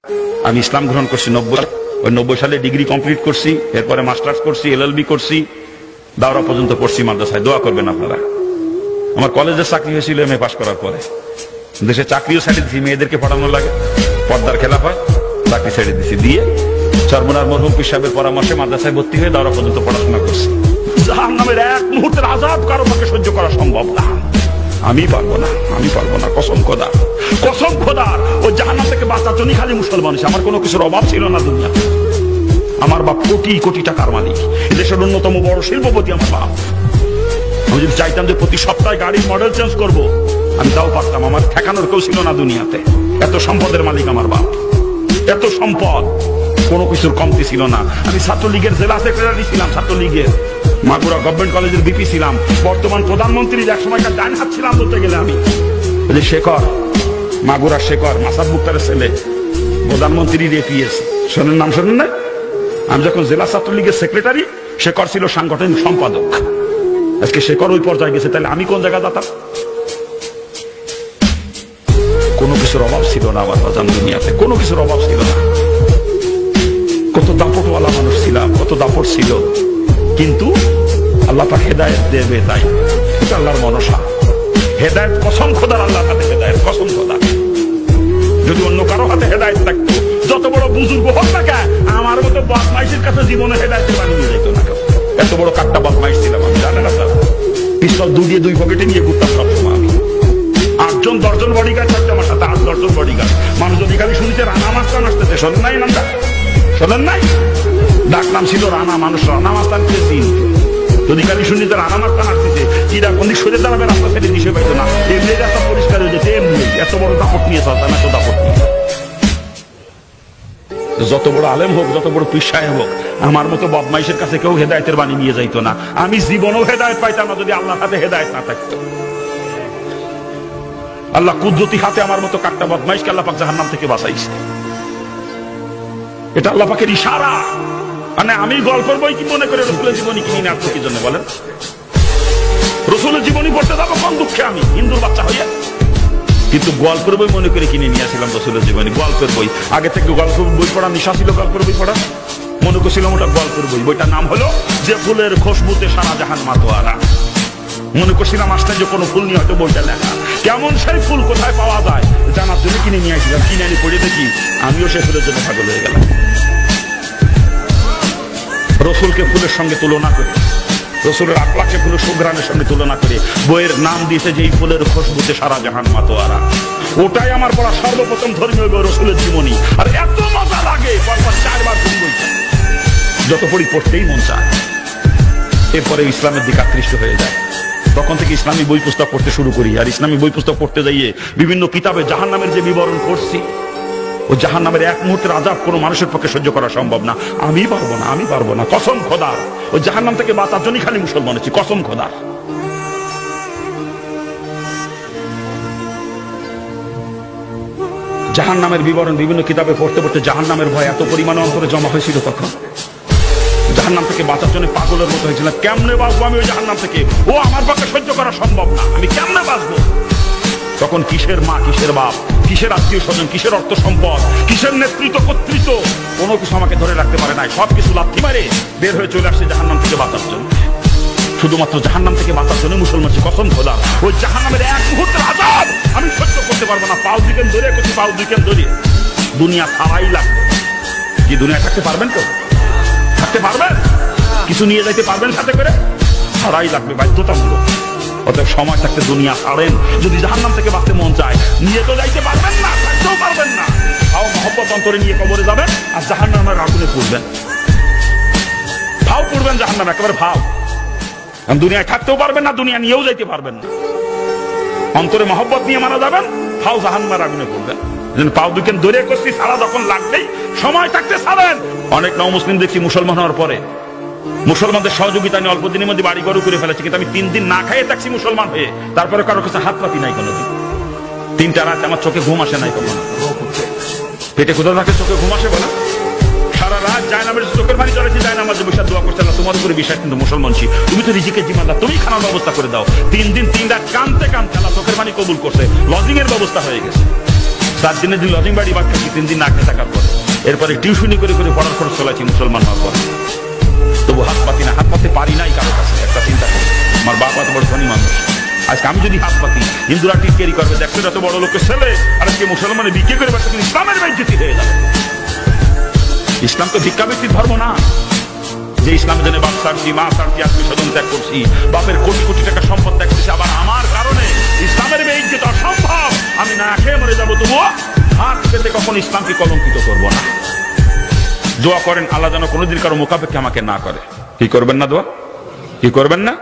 আমি ইসলাম গ্রহণ করছি 90 সালে ডিগ্রি কমপ্লিট করছি, এরপরে মাস্টার্স করছি, LLB করছি, দাওরা পর্যন্ত পড়ছি মাদ্রাসায়। দোয়া করবেন আপনারা। আমার কলেজের চাকরি হয়েছিল MA পাস করার পরে। দেশে চাকরিও ছেড়ে দিচ্ছি, মেয়েদেরকে পড়ানো লাগে, পর্দার খেলাফ হয়, চাকরি ছেড়ে দিচ্ছি। দিয়ে চরমনার মরহুম পীর সাহেবের পরামর্শে মাদ্রাসায় ভর্তি হয়ে দাওরা পর্যন্ত পড়াশোনা করছি। জাহান্নামের এক মুহূর্তের আযাব কারো পক্ষে সহ্য করা সম্ভব না। আমি পারবো না, আমি পারবো না, কসম খোদা, কসম খোদার। ও জাহান্নাম থেকে বাঁচার জন্য খালি মুসলমান। আমার কোনো কিছুর অভাব ছিল না দুনিয়া। আমার বাপ কোটি কোটি টাকার মালিক, দেশের অন্যতম বড় শিল্পপতি আমার বাপ। আমি যদি চাইতাম যে প্রতি সপ্তাহে গাড়ির মডেল চেঞ্জ করব, আমি তাও পারতাম। আমার ঠেকানোর কেউ ছিল না দুনিয়াতে। এত সম্পদের মালিক আমার বাপ, এত সম্পদ, কোনো কিছুর কমতি ছিল না। আমি ছাত্রলীগের জেলা সেক্রেটারি ছিলাম, ছাত্রলীগের মাগুরা গভর্নমেন্ট কলেজের VP ছিলাম। বর্তমান প্রধানমন্ত্রীর এক সময়কার ডাইন হাত ছিলাম বলতে গেলে আমি। শেখর, মাগুরা শেখর, মাসাদ মুক্তারের ছেলে, প্রধানমন্ত্রীর APS, শোনেন নাম, শোনেন না? আমি যখন জেলা ছাত্রলীগের সেক্রেটারি, শেখর ছিল সাংগঠনিক সম্পাদক। আজকে শেখর ওই পর্যায়ে গেছে, তাহলে আমি কোন জায়গায় যেতাম? কোনো কিছুর অভাব ছিল না আমার বাজান দুনিয়াতে, কোনো কিছুর অভাব ছিল না। কত দাপটওয়ালা মানুষ ছিলাম, কত দাপট ছিল, কিন্তু আল্লাহ পাক হেদায়েত দেবে, তাই এটা আল্লাহর মনসা। হেদায়েত কসম খোদার, আল্লাহর হাতে হেদায়েত, কসম খোদা। যদি অন্য কারো হাতে হেদায়েত থাকতো, যত বড় বুজুর্গ হোক না কেন, আমার মতো বদমাইশের কাছে জীবনে হেদায়েতের বাণী নিয়ে যেত না। এত বড় কাট্টা বদমাইশ ছিলাম আমি, জানেন আপনারা? পিস্তল দিয়ে দুই পকেটে নিয়ে ঘুরতাম সবসময় আমি। 8জন 10জন বডিগার্ড থাকতো আমার সাথে, 8-10জন বডিগার্ড। মানুষ যদি খালি শুনছে রানা মাস্তান আসতেছে, শোনেন নাই নামটা? শোনেন নাই? ডাক নাম ছিল রানা। মানুষ রানা মাস্তান পেয়েছি, যদি খালি শুনি যে রানা মাস্তান আসতেছে, কিরা কোন দিক সরে দাঁড়াবে, রাস্তা ছেড়ে দিশে পাইতো না। এমনি রাস্তা পরিষ্কার হয়ে যেত, এমনি। এত বড় দাপট নিয়ে চলতাম, এত দাপট নিয়ে। যত বড় আলেম হোক, যত বড় পীর সাহেব হোক, আমার মতো বদমাইশের কাছে কেউ হেদায়েতের বাণী নিয়ে যাইতো না। আমি জীবনেও হেদায়েত পাইতাম না যদি আল্লাহর হাতে হেদায়েত না থাকতো। আল্লাহ কুদরতি হাতে আমার মতো কাট্টা বদমাইশকে আল্লাহ পাক জাহান্নাম থেকে বাঁচাইছে। এটা আল্লাহ পাকের ইশারা। মানে আমি গল্পের বই কি মনে করে রসুলের জীবনী কিনি না? কি জন্য বলেন? রসুলের জীবনী পড়তে যাবো কোন দুঃখে আমি, হিন্দুর বাচ্চা হইয়া? কিন্তু গল্পের বই মনে করে কিনে নিয়ে আসছিলাম রসুলের জীবনী, গল্পের বই। আগে থেকে গল্পের বই পড়া নিশা ছিল, গল্পের বই পড়া মনে করছিলাম ওটা গল্পের বই। বইটার নাম হলো যে ফুলের খুশবুতে সারা জাহান মাতোয়ারা। মনে করছিলাম আসলে যে কোনো ফুল নিয়ে হয়তো বইটা লেখা। কেমন সেই ফুল কোথায় পাওয়া যায় জানার জন্য কিনে নিয়ে আসছিলাম। কিনে আনি পড়ে দেখি আমিও সেই ফুলের জন্য পাগল হয়ে গেলাম। রসুলকে ফুলের সঙ্গে তুলনা করে, রসুলের আকলাকে ফুলের সুঘ্রাণের সঙ্গে তুলনা করে বইয়ের নাম দিয়েছে যে এই ফুলের খুশবুতে সারা জাহান মাতোয়ারা। ওটাই আমার পড়া সর্বপ্রথম ধর্মীয় বই, রসুলের জীবনী। আর এত মজা লাগে, পরপর 4 বার বই, যত পড়ি পড়তেই মন চায়। এরপরে ইসলামের দিকে আকৃষ্ট হয়ে যায়। তখন থেকে ইসলামী বই পুস্তক পড়তে শুরু করি। আর ইসলামী বই পুস্তক পড়তে যাইয়ে বিভিন্ন কিতাবে জাহান্নামের যে বিবরণ করছি, ও জাহান্নামের এক মুহূর্তের আযাব কোনো মানুষের পক্ষে সহ্য করা সম্ভব না। আমি পারবো না, আমি পারবো না, কসম খোদার। ও জাহান্নাম থেকে বাঁচার জন্যই খালি মুসলমান হচ্ছি, কসম খোদার। জাহান্নামের বিবরণ বিভিন্ন কিতাবে পড়তে পড়তে জাহান্নামের ভয় এত পরিমাণে অন্তরে জমা হয়েছিল, তখন জাহান্নাম থেকে বাঁচার জন্য পাগলের মতো হয়েছিল। কেমনে বাঁচবো আমি ওই জাহান্নাম থেকে? ও আমার পক্ষে সহ্য করা সম্ভব না, আমি কেমনে বাঁচবো? তখন কিসের মা, কিসের বাপ, কিসের আত্মীয় স্বজন, কিসের অর্থ সম্পদ, কিসের নেতৃত্ব কর্তৃত্ব, কোনো কিছু আমাকে ধরে রাখতে পারে নাই। সবকিছু লাথি মারে বের হয়ে চলে আসছে জাহান্নাম থেকে বাঁচার জন্য। শুধুমাত্র জাহান্নাম থেকে বাঁচার জন্য মুসলমান, কসম খোদা। ওই জাহান্নামের এক মুহূর্তের আযাব আমি সহ্য করতে পারবো না। পাও দিকেন ধরে করছি, পাও দিকেন ধরে দুনিয়া ছাড়াই লাগবে। কি দুনিয়া থাকতে পারবেন? তো থাকতে পারবেন? কিছু নিয়ে যাইতে পারবেন সাথে করে? ছাড়াই লাগবে, বাধ্যতামূলক। অতএব সময় থাকতে দুনিয়া ছাড়েন। যদি জাহান্নাম থেকে বাঁচতে মন চায়, নিয়ে তো যাইতে পারবেন না, থাকতেও পারবেন না। ভাও মহব্বত অন্তরে নিয়ে কবরে যাবেন আর জাহান্নামের আগুনে পড়বেন। ভাও পড়বেন জাহান্নাম, একেবারে ভাও। দুনিয়ায় থাকতেও পারবেন না, দুনিয়া নিয়েও যাইতে পারবেন না। অন্তরে মহব্বত নিয়ে মারা যাবেন, ভাও জাহান্নামের আগুনে পড়বেন। পাও দুকেন ধরে করছি, সারা যখন লাগবেই সময় থাকতে ছাড়েন। অনেক নও মুসলিম দেখছি মুসলমান হওয়ার পরে মুসলমানদের সহযোগিতা নিয়ে অল্প দিনের মধ্যে বাড়ি গরু করে ফেলেছে। কিন্তু আমি 3 দিন না খাইয়ে থাকছি মুসলমান হয়ে, তারপরে কারো কাছে হাত পাতি নাই কোনোদিন। 3টা রাত আমার চোখে ঘুম আসে নাই কখনো। পেটে কোথাও থাকে চোখে ঘুম আসে বলে? সারা রাত জায়নামাজে চোখের পানি জ্বলেছি, জায়নামাজে বসে দোয়া করছে, না তোমার উপরে বিশ্বাস কিন্তু মুসলমান ছি, তুমি তো রিজিকের জিম্মাদার, তুমি খানার ব্যবস্থা করে দাও। 3 দিন 3 রাত কানতে কানতে আল্লাহ চোখের পানি কবুল করছে, লজিং এর ব্যবস্থা হয়ে গেছে। 7 দিনে যে লজিং বাড়ি বাদ খাচ্ছি 3 দিন না খেয়ে থাকার পর, এরপরে টিউশনি করে করে পড়ার খরচ চলাচ্ছি মুসলমান হওয়ার পর, তবু হাত পাতি না, হাত পাতে পারি নাই কারো কাছে। একটা চিন্তা করি, আমার বাপ এত বড় ধনী মানুষ, আজকে আমি যদি হাত পাতি হিন্দুরা টিটকেরি করবে, দেখছো এত বড় লোকের ছেলে আর আজকে মুসলমানে বিক্রি করে বাচ্চা কিন্তু ইসলামের বেইজ্জতি হয়ে যাবে। ইসলাম তো ভিক্ষাবৃত্তির ধর্ম না, যে ইসলামের জন্য বাপ সারছি, মা সারছি, আত্মীয় স্বজন ত্যাগ করছি, বাপের কোটি কোটি টাকা সম্পদ ত্যাগ করছি, আবার আমার কারণে ইসলামের বেইজ্জতি অসম্ভব। আমি না খেয়ে মরে যাবো, তবুও হাত পেতে কখন ইসলামকে কলঙ্কিত করবো না। দোয়া করেন আল্লাহ যেন কোনোদিন কারো মোকাবেক্ষা আমাকে না করে। কি করবেন না দোয়া? কি করবেন না?